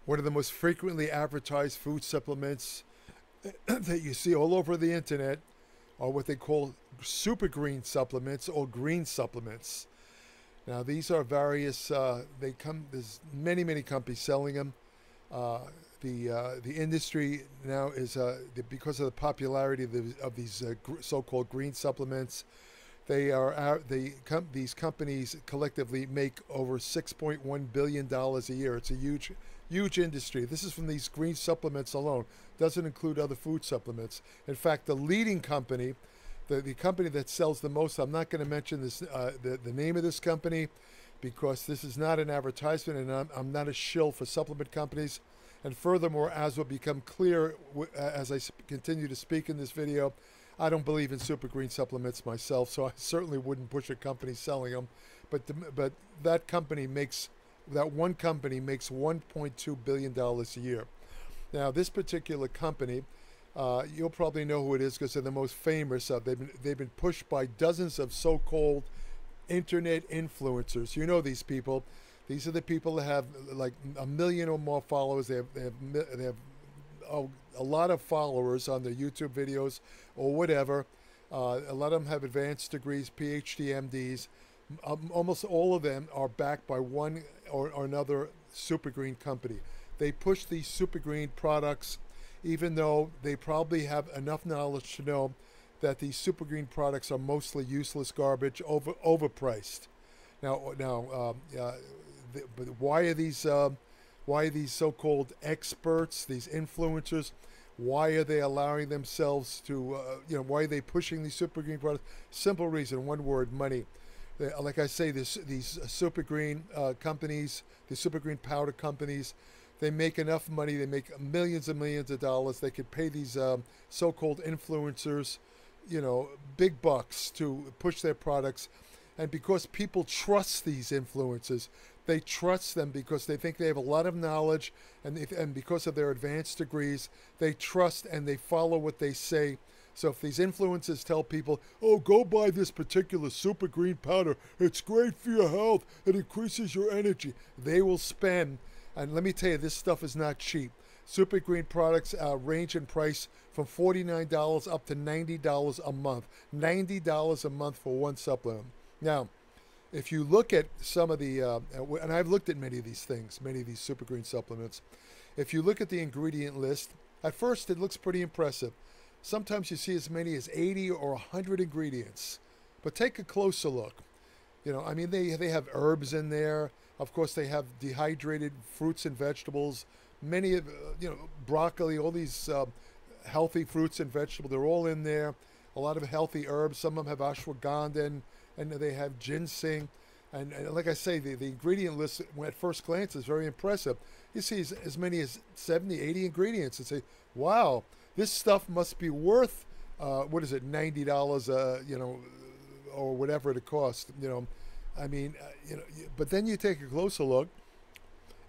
One of the most frequently advertised food supplements that you see all over the internet are what they call super green supplements or green supplements. Now these are various. There's many companies selling them. The industry now is because of the popularity of these so-called green supplements. These companies collectively make over $6.1 billion a year. It's a huge industry. This is from these green supplements alone. Doesn't include other food supplements. In fact, the leading company, the company that sells the most, I'm not going to mention this the name of this company because this is not an advertisement, and I'm not a shill for supplement companies. And furthermore, as will become clear as I continue to speak in this video, I don't believe in super green supplements myself, so I certainly wouldn't push a company selling them. But that one company makes $1.2 billion a year. Now, this particular company, you'll probably know who it is because they're the most famous. They've been pushed by dozens of so-called internet influencers. You know these people. These are the people that have like 1 million or more followers. They have a lot of followers on their YouTube videos or whatever. A lot of them have advanced degrees, PhD, MDs. Almost all of them are backed by one or another super green company. They push these super green products even though they probably have enough knowledge to know that these super green products are mostly useless garbage, overpriced. But why are these so-called experts, these influencers, why are they allowing themselves to, why are they pushing these super green products? Simple reason, one word: money. Like I say, these super green companies, the super green powder companies, they make enough money. They make millions and millions of dollars. They could pay these so-called influencers, big bucks to push their products. And because people trust these influencers, they trust them because they think they have a lot of knowledge, and because of their advanced degrees, they trust and they follow what they say. So if these influencers tell people, oh, go buy this particular super green powder, it's great for your health, it increases your energy, they will spend. And let me tell you, this stuff is not cheap. Super green products range in price from $49 up to $90 a month. $90 a month for one supplement. Now, if you look at some of the, and I've looked at many of these things, many of these super green supplements, if you look at the ingredient list, at first it looks pretty impressive. Sometimes you see as many as 80 or 100 ingredients. But take a closer look. They have herbs in there. Of course, they have dehydrated fruits and vegetables. Many of, broccoli, all these healthy fruits and vegetables, they're all in there. A lot of healthy herbs. Some of them have ashwagandha, and they have ginseng. And like I say, the ingredient list at first glance is very impressive. You see as many as 70, 80 ingredients and say, wow, this stuff must be worth, $90, or whatever it costs, but then you take a closer look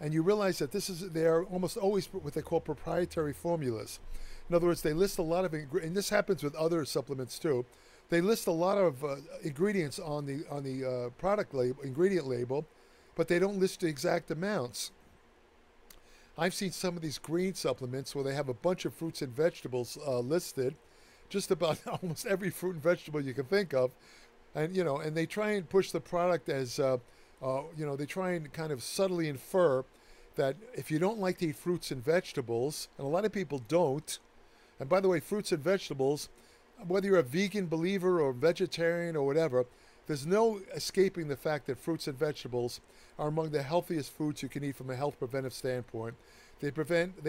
and you realize that they're almost always what they call proprietary formulas. In other words, they list a lot of, and this happens with other supplements too. They list a lot of ingredients on the product label, ingredient label, but they don't list the exact amounts. I've seen some of these green supplements where they have a bunch of fruits and vegetables listed, just about almost every fruit and vegetable you can think of, and and they try and push the product as they try and kind of subtly infer that if you don't like to eat fruits and vegetables, and a lot of people don't, and by the way, fruits and vegetables, whether you're a vegan believer or vegetarian or whatever, there's no escaping the fact that fruits and vegetables are among the healthiest foods you can eat from a health preventive standpoint. They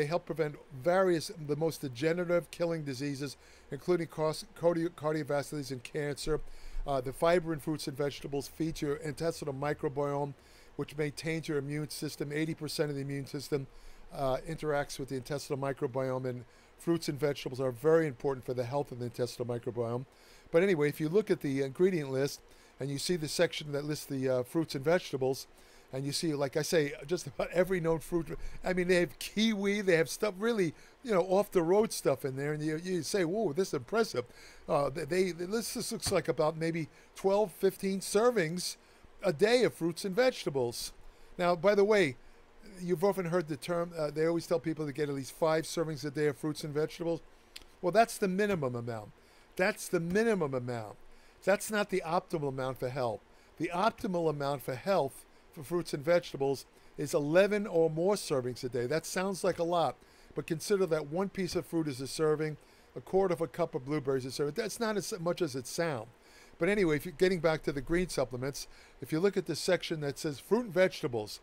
help prevent the most degenerative killing diseases, including cardiovascular disease and cancer. The fiber in fruits and vegetables feeds your intestinal microbiome, which maintains your immune system. 80% of the immune system interacts with the intestinal microbiome, and fruits and vegetables are very important for the health of the intestinal microbiome. But anyway, if you look at the ingredient list and you see the section that lists the fruits and vegetables, and you see, like I say, just about every known fruit. I mean, they have kiwi, they have stuff really, off the road stuff in there, and you say, whoa, this is impressive. This looks like about maybe 12, 15 servings a day of fruits and vegetables. Now, by the way, you've often heard the term, they always tell people to get at least 5 servings a day of fruits and vegetables. Well, that's the minimum amount. That's the minimum amount. That's not the optimal amount for health. The optimal amount for health for fruits and vegetables is 11 or more servings a day. That sounds like a lot, but consider that one piece of fruit is a serving, a quarter of a cup of blueberries is a serving. That's not as much as it sounds. But anyway, if you're getting back to the green supplements, if you look at the section that says fruit and vegetables,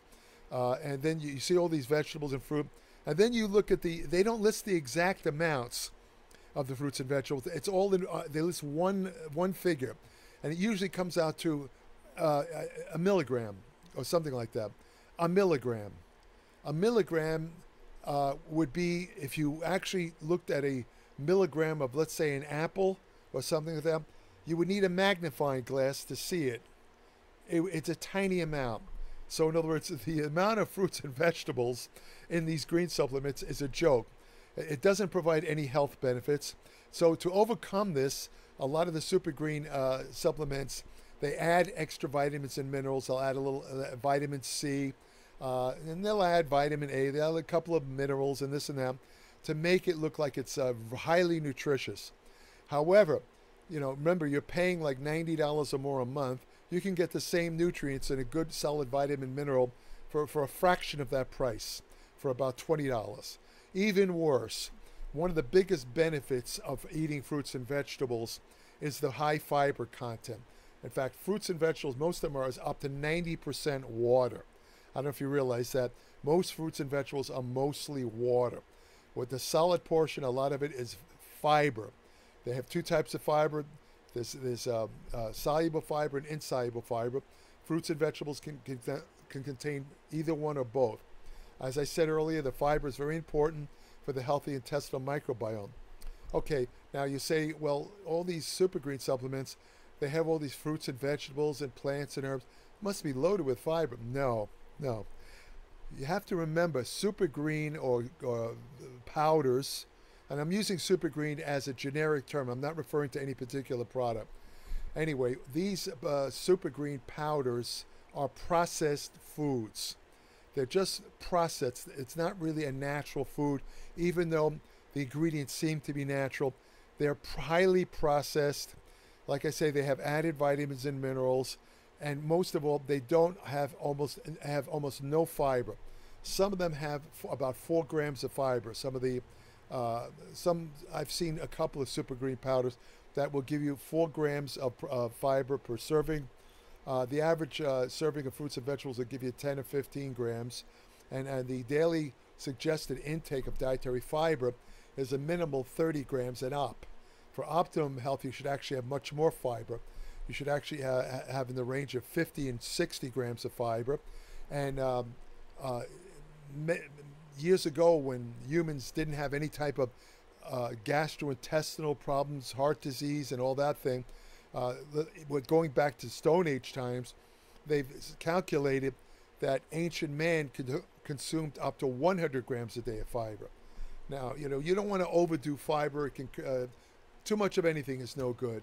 and then you see all these vegetables and fruit, and then you look at they don't list the exact amounts of the fruits and vegetables. It's all in, they list one figure, and it usually comes out to a milligram or something like that. A milligram. A milligram would be, if you actually looked at a milligram of, let's say, an apple or something like that, you would need a magnifying glass to see it. It's a tiny amount. So in other words, the amount of fruits and vegetables in these green supplements is a joke. It doesn't provide any health benefits. So to overcome this, a lot of the super green supplements, they add extra vitamins and minerals. They'll add a little vitamin C, and they'll add vitamin A. They'll add a couple of minerals and this and that to make it look like it's highly nutritious. However, remember, you're paying like $90 or more a month. You can get the same nutrients and a good solid vitamin mineral for a fraction of that price, for about $20. Even worse, one of the biggest benefits of eating fruits and vegetables is the high fiber content. In fact, fruits and vegetables, most of them are up to 90% water. I don't know if you realize that. Most fruits and vegetables are mostly water. With the solid portion, a lot of it is fiber. They have two types of fiber. There's soluble fiber and insoluble fiber. Fruits and vegetables can contain either one or both. As I said earlier, the fiber is very important for the healthy intestinal microbiome. Okay, now you say, well, all these super green supplements, they have all these fruits and vegetables and plants and herbs, must be loaded with fiber. No. You have to remember, super green or powders, and I'm using super green as a generic term. I'm not referring to any particular product. Anyway, these super green powders are processed foods. They're just processed. It's not really a natural food, even though the ingredients seem to be natural. They're highly processed. Like I say, they have added vitamins and minerals, and most of all, they don't have almost no fiber. Some of them have about 4 grams of fiber. Some I've seen a couple of super green powders that will give you 4 grams of fiber per serving. The average serving of fruits and vegetables will give you 10 or 15 grams, and the daily suggested intake of dietary fiber is a minimal 30 grams and up. For optimum health, you should actually have much more fiber. You should actually have in the range of 50 and 60 grams of fiber. And years ago, when humans didn't have any type of gastrointestinal problems, heart disease, and all that thing, going back to Stone Age times, they've calculated that ancient man consumed up to 100 grams a day of fiber. Now, you don't want to overdo fiber. Too much of anything is no good.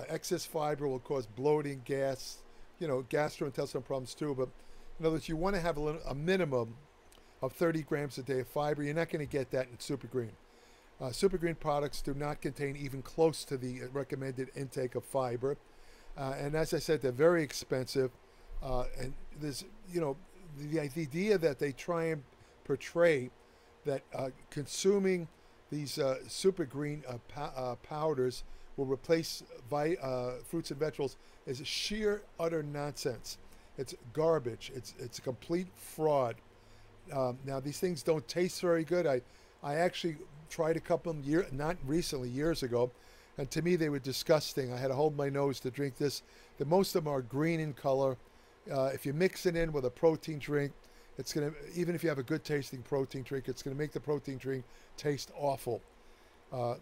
Excess fiber will cause bloating, gas, gastrointestinal problems too. But in other words, you want to have a minimum of 30 grams a day of fiber. You're not going to get that in super green. Super green products do not contain even close to the recommended intake of fiber. And as I said, they're very expensive. And there's, the idea that they try and portray that consuming these super green powders will replace fruits and vegetables is sheer, utter nonsense. It's garbage. It's a complete fraud. Now, these things don't taste very good. I actually tried a couple of them, not recently, years ago, and to me they were disgusting. I had to hold my nose to drink this. Most of them are green in color. If you mix it in with a protein drink, it's going to, even if you have a good tasting protein drink, it's going to make the protein drink taste awful. But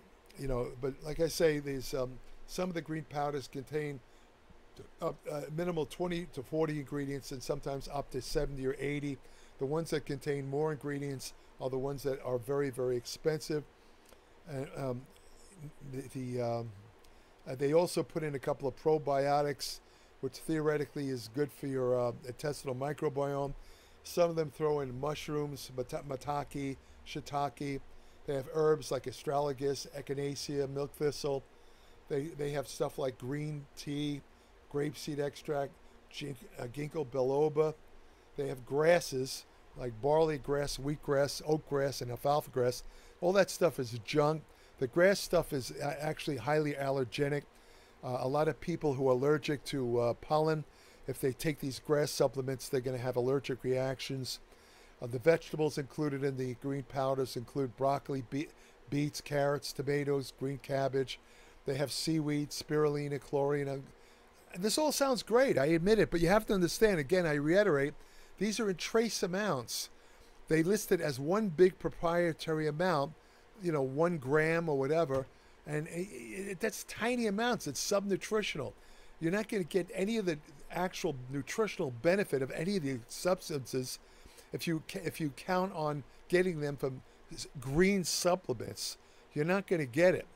like I say, these some of the green powders contain minimal 20 to 40 ingredients, and sometimes up to 70 or 80. The ones that contain more ingredients are the ones that are very, very expensive. And they also put in a couple of probiotics, which theoretically is good for your intestinal microbiome. Some of them throw in mushrooms, mataki, shiitake. They have herbs like astragalus, echinacea, milk thistle. They have stuff like green tea, grapeseed extract, ginkgo biloba. They have grasses like barley grass, wheatgrass, oatgrass, and alfalfa grass. All that stuff is junk. The grass stuff is actually highly allergenic. A lot of people who are allergic to pollen, if they take these grass supplements, they're going to have allergic reactions. The vegetables included in the green powders include broccoli, beets, carrots, tomatoes, green cabbage. They have seaweed, spirulina, chlorine. This all sounds great, I admit it, but you have to understand, again, I reiterate, these are in trace amounts. They list it as one big proprietary amount, 1 gram or whatever, and that's tiny amounts. It's subnutritional. You're not going to get any of the actual nutritional benefit of any of the substances if you count on getting them from green supplements. You're not going to get it.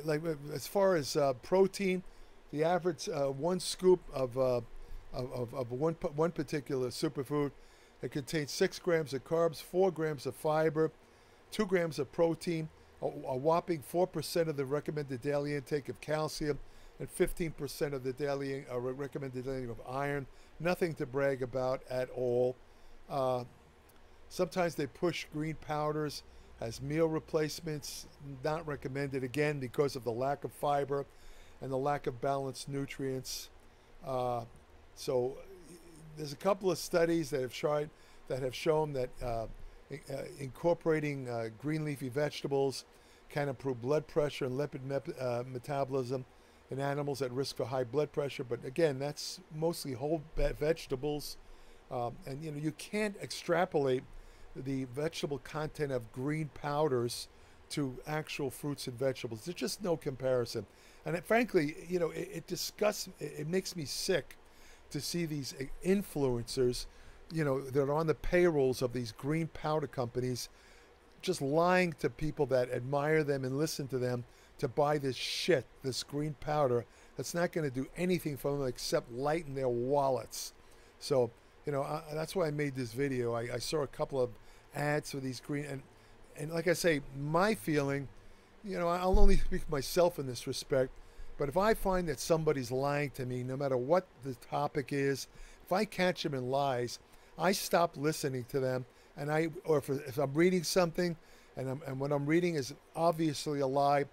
Like as far as protein, the average one scoop of one particular superfood, it contains 6 grams of carbs, 4 grams of fiber, 2 grams of protein, a whopping 4% of the recommended daily intake of calcium, and 15% of the daily recommended intake of iron. Nothing to brag about at all. Sometimes they push green powders as meal replacements. Not recommended, again, because of the lack of fiber and the lack of balanced nutrients. So there's a couple of studies that have shown that incorporating green leafy vegetables can improve blood pressure and lipid metabolism in animals at risk for high blood pressure. But again, that's mostly whole vegetables, and you can't extrapolate the vegetable content of green powders to actual fruits and vegetables. There's just no comparison, and frankly, it makes me sick to see these influencers, that are on the payrolls of these green powder companies, just lying to people that admire them and listen to them to buy this shit, this green powder that's not going to do anything for them except lighten their wallets. So, that's why I made this video. I saw a couple of ads for these green, and like I say, my feeling, I'll only speak for myself in this respect, but if I find that somebody's lying to me, no matter what the topic is, if I catch them in lies, I stop listening to them, and if I'm reading something, and what I'm reading is obviously a lie.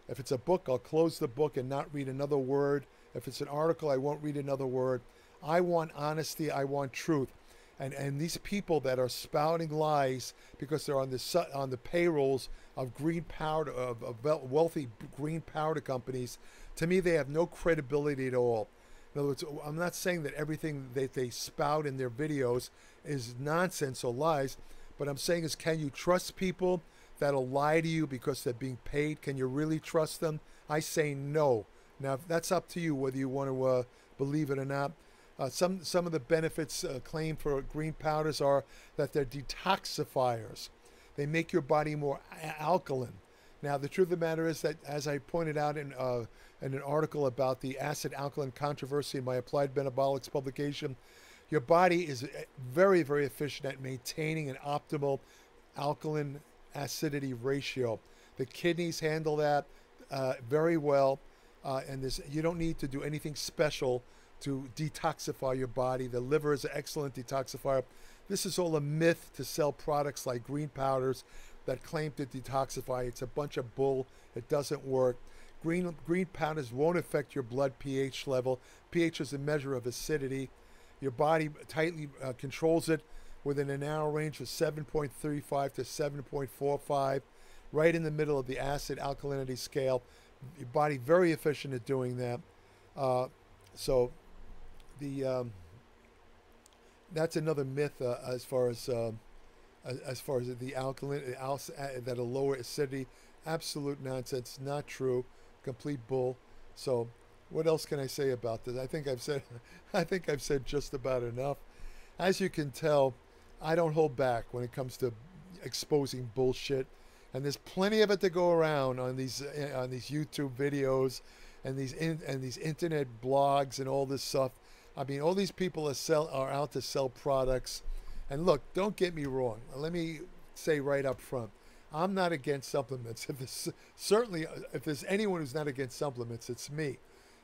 If it's a book, I'll close the book and not read another word. If it's an article, I won't read another word. I want honesty. I want truth. And these people that are spouting lies because they're on the payrolls of green powder, of wealthy green powder companies, to me, they have no credibility at all. In other words, I'm not saying that everything that they spout in their videos is nonsense or lies, but I'm saying is, can you trust people that'll lie to you because they're being paid? Can you really trust them? I say no. Now, that's up to you whether you want to believe it or not. Some of the benefits claimed for green powders are that they're detoxifiers. They make your body more alkaline. Now, the truth of the matter is that, as I pointed out in an article about the acid-alkaline controversy in my Applied Metabolics publication, your body is very, very efficient at maintaining an optimal alkaline acidity ratio. The kidneys handle that very well, and you don't need to do anything special to detoxify your body. The liver is an excellent detoxifier. This is all a myth to sell products like green powders that claim to detoxify. It's a bunch of bull. It doesn't work. Green powders won't affect your blood pH level. pH is a measure of acidity. Your body tightly controls it within a narrow range of 7.35 to 7.45, right in the middle of the acid alkalinity scale. Your body very efficient at doing that. So that's another myth as far as the alkaline that a lower acidity. Absolute nonsense, not true, complete bull. So what else can I say about this? I think I've said just about enough. As you can tell, I don't hold back when it comes to exposing bullshit, and there's plenty of it to go around on these YouTube videos and these internet blogs and all this stuff. I mean, all these people are out to sell products. And look, don't get me wrong. Let me say right up front, I'm not against supplements. Certainly, if there's anyone who's not against supplements, it's me.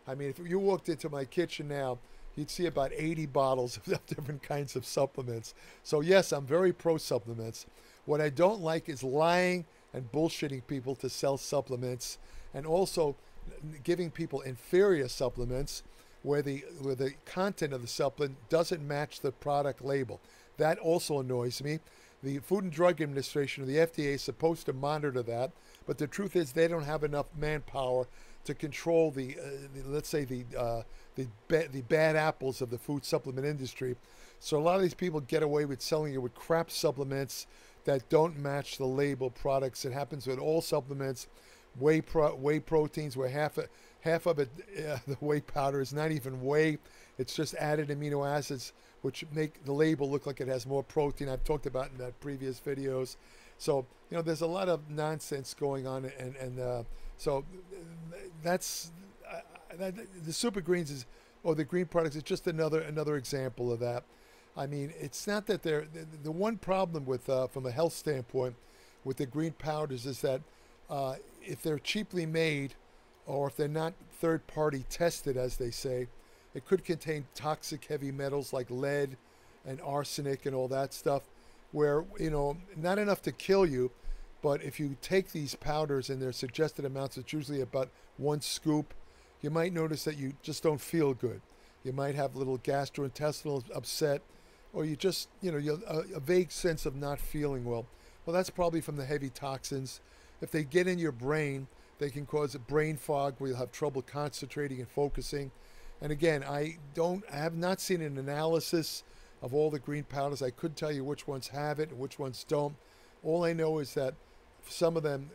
I mean, if you walked into my kitchen now, you'd see about 80 bottles of different kinds of supplements. So yes, I'm very pro supplements. What I don't like is lying and bullshitting people to sell supplements, and also giving people inferior supplements where the content of the supplement doesn't match the product label. That also annoys me. The Food and Drug Administration, or the FDA, is supposed to monitor that, but the truth is they don't have enough manpower to control let's say the bad apples of the food supplement industry. So a lot of these people get away with selling you with crap supplements that don't match the label products. It happens with all supplements. Whey proteins, where half of it, the whey powder, is not even whey. It's just added amino acids, which make the label look like it has more protein. I've talked about in that previous videos. So, there's a lot of nonsense going on, and so that's the super greens or the green products is just another example of that. I mean, it's not that the one problem with from a health standpoint with the green powders is that if they're cheaply made, or if they're not third-party tested, as they say, it could contain toxic heavy metals like lead and arsenic and all that stuff, where, not enough to kill you, but if you take these powders in their suggested amounts, it's usually about 1 scoop, you might notice that you just don't feel good. You might have a little gastrointestinal upset, or you just, a vague sense of not feeling well. Well, that's probably from the heavy toxins. If they get in your brain, they can cause a brain fog where you'll have trouble concentrating and focusing. And again, I have not seen an analysis of all the green powders. I couldn't tell you which ones have it and which ones don't. All I know is that some of them,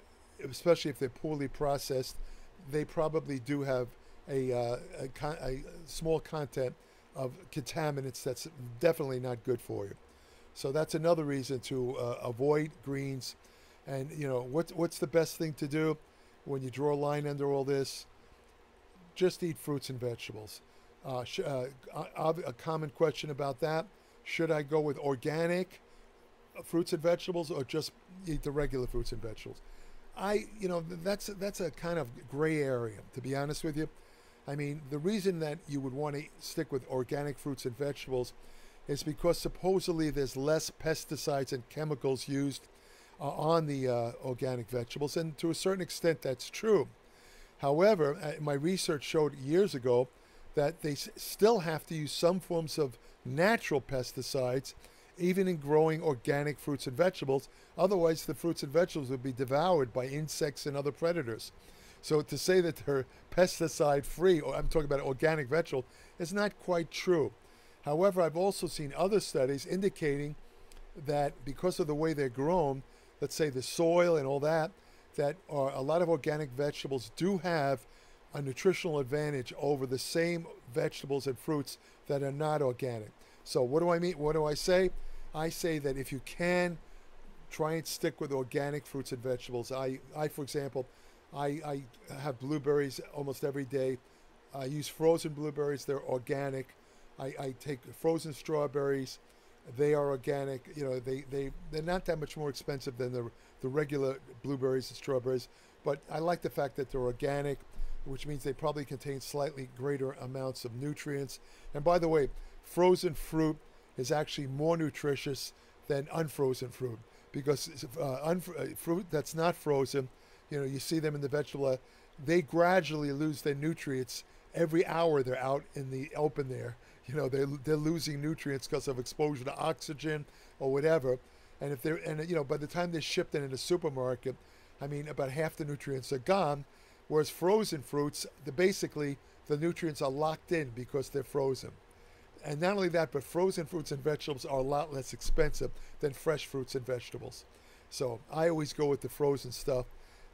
especially if they're poorly processed, they probably do have a small content of contaminants that's definitely not good for you. So that's another reason to avoid greens. And what's the best thing to do when you draw a line under all this? Just eat fruits and vegetables. A common question about that: should I go with organic fruits and vegetables, or just eat the regular fruits and vegetables? That's a kind of gray area, to be honest with you. I mean, the reason that you would want to stick with organic fruits and vegetables is because supposedly there's less pesticides and chemicals used on the organic vegetables, and to a certain extent that's true. However, my research showed years ago that they still have to use some forms of natural pesticides even in growing organic fruits and vegetables. Otherwise, the fruits and vegetables would be devoured by insects and other predators. So to say that they're pesticide-free, or I'm talking about organic vegetables, is not quite true. However, I've also seen other studies indicating that because of the way they're grown, let's say the soil and all that, a lot of organic vegetables do have a nutritional advantage over the same vegetables and fruits that are not organic. So what do I mean? What do I say? I say that if you can, try and stick with organic fruits and vegetables. I for example, I have blueberries almost every day. I use frozen blueberries. They're organic. I take frozen strawberries. They are organic. They're not that much more expensive than the regular blueberries and strawberries, but I like the fact that they're organic, which means they probably contain slightly greater amounts of nutrients. And by the way, frozen fruit is actually more nutritious than unfrozen fruit, because fruit that's not frozen, you see them in the vegetable, they gradually lose their nutrients every hour they're out in the open there. They're losing nutrients because of exposure to oxygen or whatever. And if by the time they're shipped in a supermarket, I mean, about half the nutrients are gone. Whereas frozen fruits, basically the nutrients are locked in because they're frozen. And not only that, but frozen fruits and vegetables are a lot less expensive than fresh fruits and vegetables. So I always go with the frozen stuff.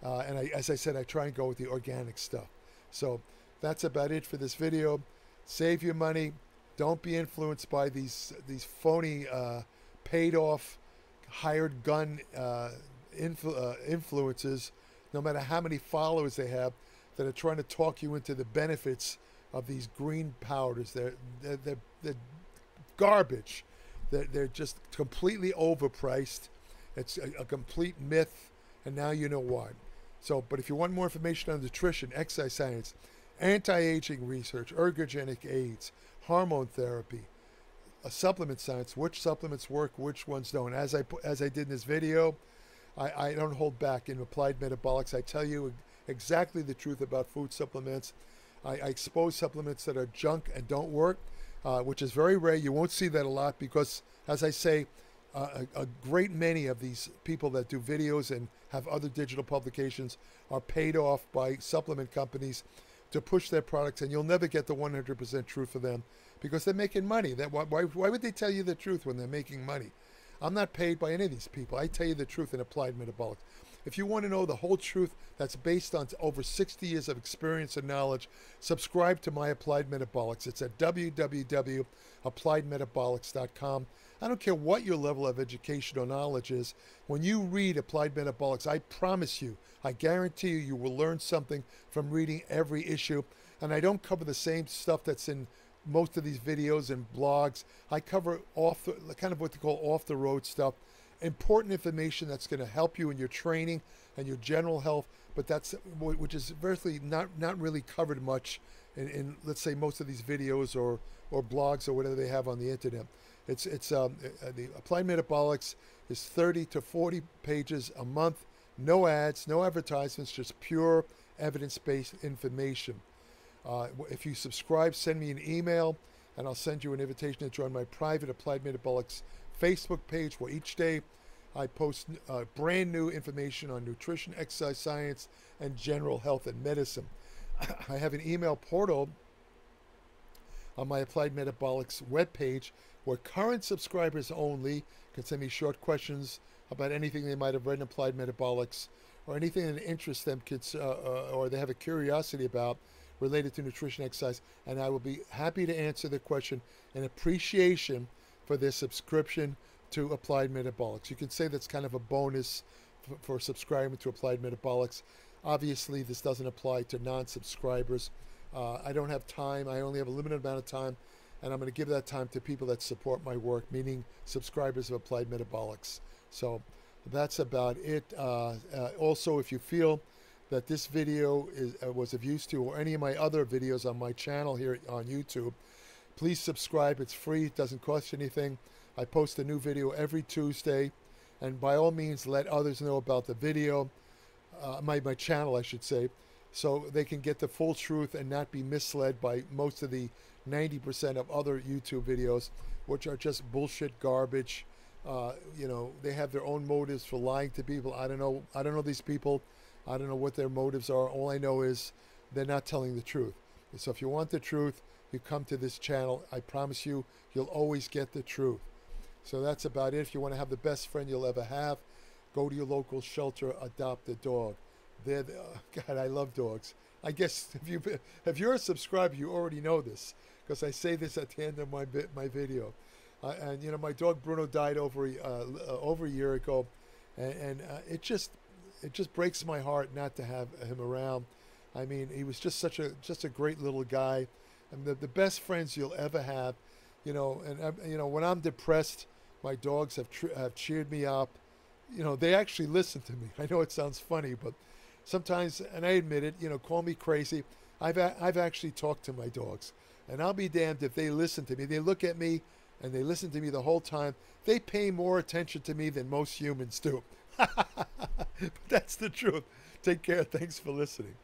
As I said, I try and go with the organic stuff. So that's about it for this video. Save your money. Don't be influenced by these phony, paid-off, hired gun influencers, no matter how many followers they have, that are trying to talk you into the benefits of these green powders. They're garbage. They're just completely overpriced. It's a complete myth, and now you know why. So, but if you want more information on nutrition, exercise science, anti-aging research, ergogenic aids, hormone therapy, supplement science, which supplements work, which ones don't. As I did in this video, I don't hold back in Applied Metabolics. I tell you exactly the truth about food supplements. I expose supplements that are junk and don't work, which is very rare. You won't see that a lot because, as I say, a great many of these people that do videos and have other digital publications are paid off by supplement companies to push their products, and you'll never get the 100% truth for them because they're making money. Why would they tell you the truth when they're making money? I'm not paid by any of these people. I tell you the truth in Applied Metabolics. If you want to know the whole truth that's based on over 60 years of experience and knowledge, subscribe to my Applied Metabolics. It's at www.appliedmetabolics.com. I don't care what your level of education or knowledge is. When you read Applied Metabolics, I promise you, I guarantee you, you will learn something from reading every issue. And I don't cover the same stuff that's in most of these videos and blogs. I cover kind of what they call off-the-road stuff. Important information that's going to help you in your training and your general health, but which is virtually not really covered much in let's say most of these videos or blogs or whatever they have on the internet. The Applied Metabolics is 30 to 40 pages a month, no ads, no advertisements, just pure evidence-based information. If you subscribe, send me an email, and I'll send you an invitation to join my private Applied Metabolics Facebook page, where each day I post brand new information on nutrition, exercise science, and general health and medicine. I have an email portal on my Applied Metabolics webpage where current subscribers only can send me short questions about anything they might have read in Applied Metabolics or anything that interests them, or they have a curiosity about related to nutrition, exercise, and I will be happy to answer the question in appreciation for their subscription to Applied Metabolics. You can say that's kind of a bonus for subscribing to Applied Metabolics. Obviously, this doesn't apply to non-subscribers. I don't have time. I only have a limited amount of time, and I'm going to give that time to people that support my work, meaning subscribers of Applied Metabolics. So that's about it. Also, if you feel that this video was of use to you or any of my other videos on my channel here on YouTube, please subscribe. It's free. It doesn't cost you anything. I post a new video every Tuesday, and by all means let others know about the video, my channel I should say, so they can get the full truth and not be misled by most of the 90% of other YouTube videos, which are just bullshit garbage. They have their own motives for lying to people. I don't know these people. I don't know what their motives are. All I know is they're not telling the truth. So if you want the truth, you come to this channel. I promise you, you'll always get the truth. So that's about it. If you want to have the best friend you'll ever have, go to your local shelter, adopt a dog. God, I love dogs. I guess if you're a subscriber, you already know this because I say this at the end of my video. And my dog Bruno died over a year ago, and it just breaks my heart not to have him around. I mean, he was just a great little guy, and the best friends you'll ever have. When I'm depressed, my dogs have cheered me up. They actually listen to me. I know it sounds funny, but sometimes, and I admit it, call me crazy. I've actually talked to my dogs, and I'll be damned if they listen to me. They look at me and they listen to me the whole time. They pay more attention to me than most humans do. But that's the truth. Take care. Thanks for listening.